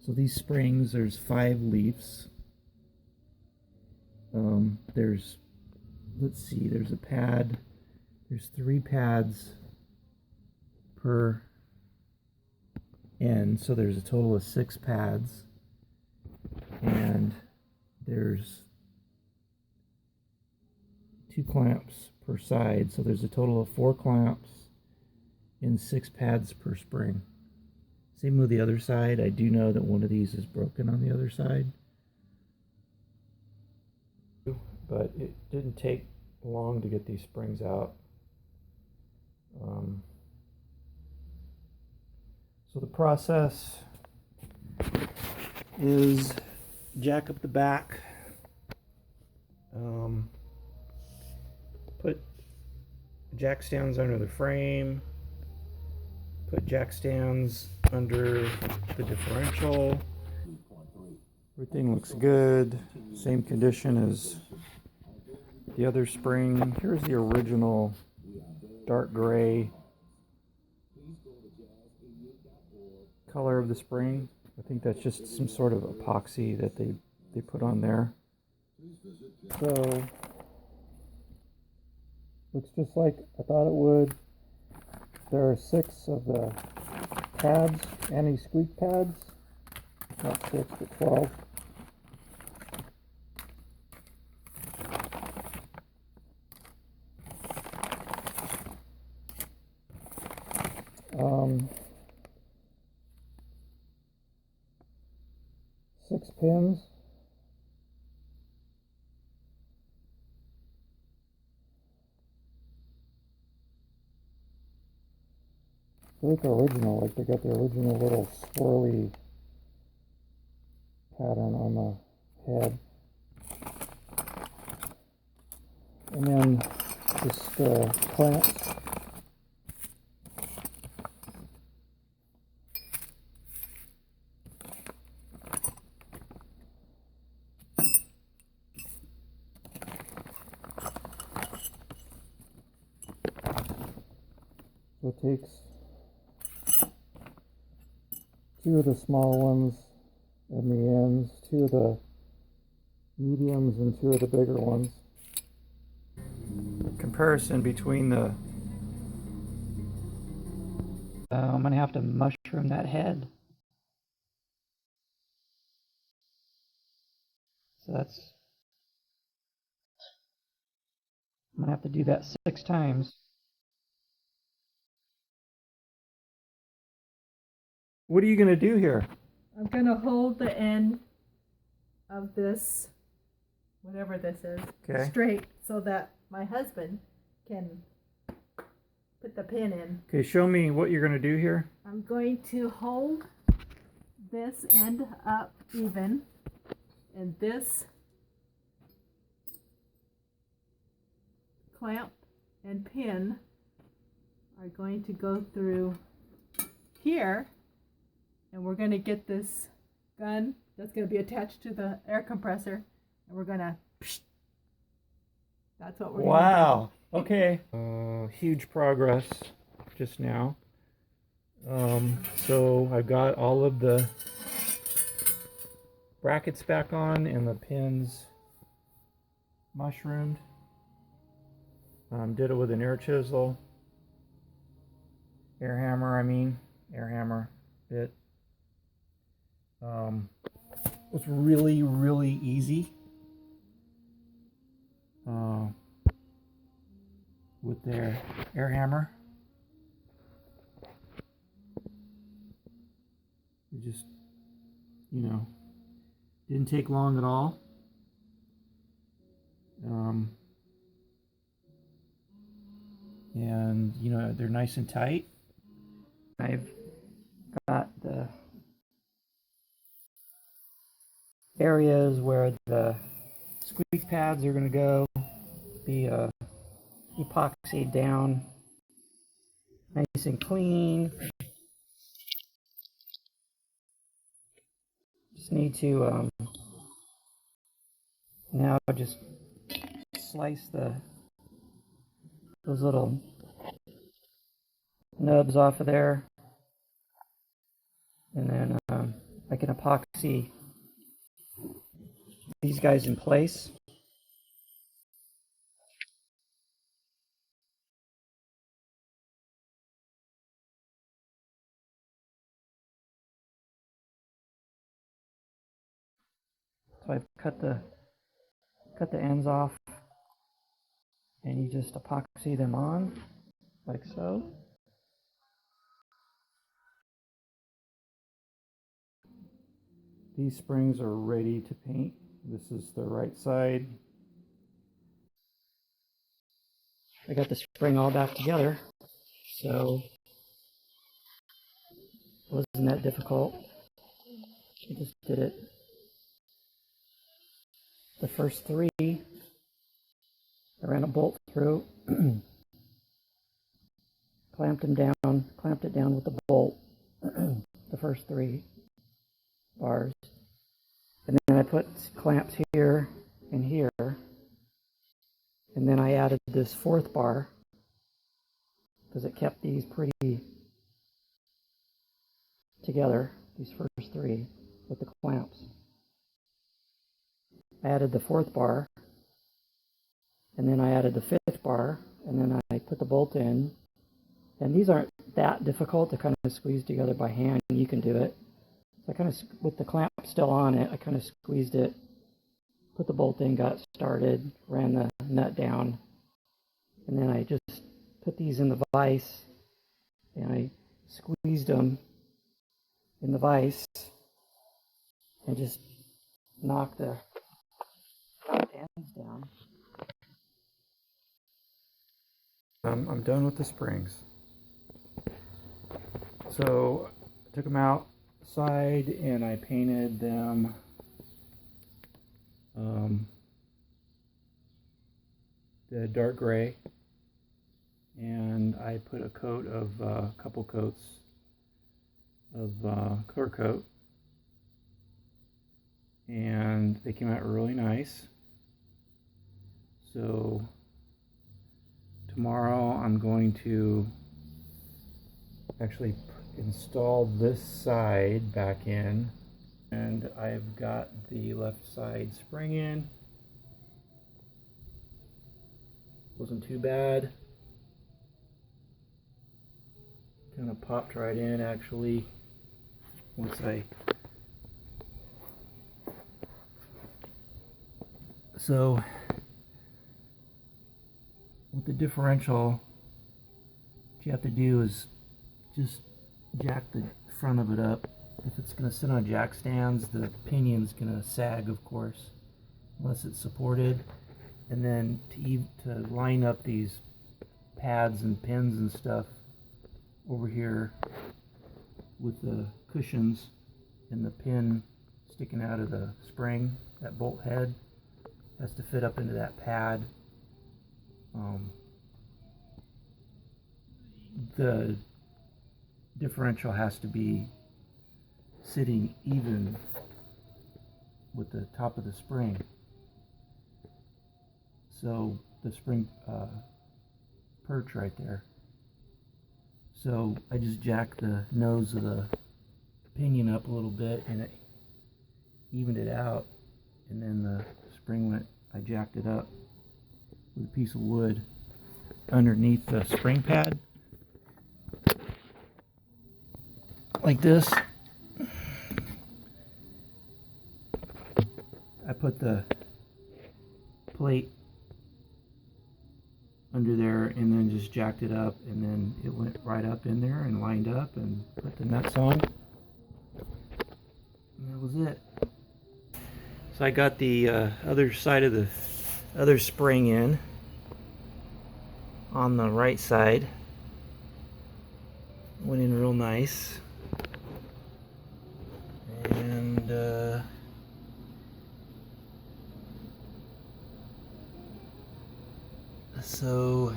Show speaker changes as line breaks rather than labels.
So these springs, there's 5 leaves. There's, let's see, there's a pad. There's 3 pads per end, so there's a total of 6 pads. And there's 2 clamps per side, so there's a total of 4 clamps and 6 pads per spring. Same with the other side. I do know that one of these is broken on the other side, but it didn't take long to get these springs out. So the process is jack up the back, put jack stands under the frame, put jack stands under the differential. Everything looks good. Same condition as the other spring. Here's the original dark gray color of the spring. I think that's just some sort of epoxy that they put on there. So looks just like I thought it would. There are 6 of the pads, anti-squeak pads, not 6 but 12. Six pins. They look original, like they got the original little swirly pattern on the head. And then just clamps. So it takes 2 of the small ones and the ends, 2 of the mediums and 2 of the bigger ones. The comparison between the I'm going to have to mushroom that head. So that's, I'm going to have to do that 6 times. What are you going to do here?
I'm going to hold the end of this, whatever this is, straight so that my husband can put the pin in.
Okay, show me what you're going to do here.
I'm going to hold this end up even, and this clamp and pin are going to go through here, and we're going to get this gun that's going to be attached to the air compressor, and we're going to, that's what we're going to do.
Wow. Okay. Huge progress just now. So I've got all of the brackets back on and the pins mushroomed. Did it with an air chisel. Air hammer bit. It was really, really easy. With their air hammer. It just, didn't take long at all. And, they're nice and tight. I've got the areas where the squeak pads are going to go, be epoxied down nice and clean. Just need to now just slice those little nubs off of there, and then I can epoxy these guys in place. So I've cut the ends off, and you just epoxy them on like so. These springs are ready to paint. This is the right side. I got the spring all back together, so it wasn't that difficult. I just did it. The first three, I ran a bolt through, clamped it down with the bolt, the first 3 bars. And then I put clamps here and here. And then I added this 4th bar because it kept these pretty together, these first 3 with the clamps. I added the 4th bar, and then I added the 5th bar, and then I put the bolt in. And these aren't that difficult to kind of squeeze together by hand. You can do it. So I kind of, with the clamp still on it, I kind of squeezed it, put the bolt in, got it started, ran the nut down, and then I just put these in the vise, and I squeezed them in the vise, and just knocked the ends down. I'm done with the springs. So I took them outside and I painted them the dark gray, and I put a coat of a couple coats of clear coat, and they came out really nice. So tomorrow I'm going to actually install this side back in, and I've got the left side spring in. Wasn't too bad. Kind of popped right in actually once I. So with the differential, what you have to do is just jack the front of it up. If it's going to sit on jack stands, the pinion's going to sag, of course, unless it's supported. And then to line up these pads and pins and stuff over here with the cushions and the pin sticking out of the spring, that bolt head has to fit up into that pad. The differential has to be sitting even with the top of the spring. So the spring perch right there. So I just jacked the nose of the pinion up a little bit and it evened it out, and then the spring went, I jacked it up with a piece of wood underneath the spring pad like this. I put the plate under there and then just jacked it up, and then it went right up in there and lined up, and put the nuts on, and that was it. So I got the other side of the other spring in on the right side. Went in real nice, and so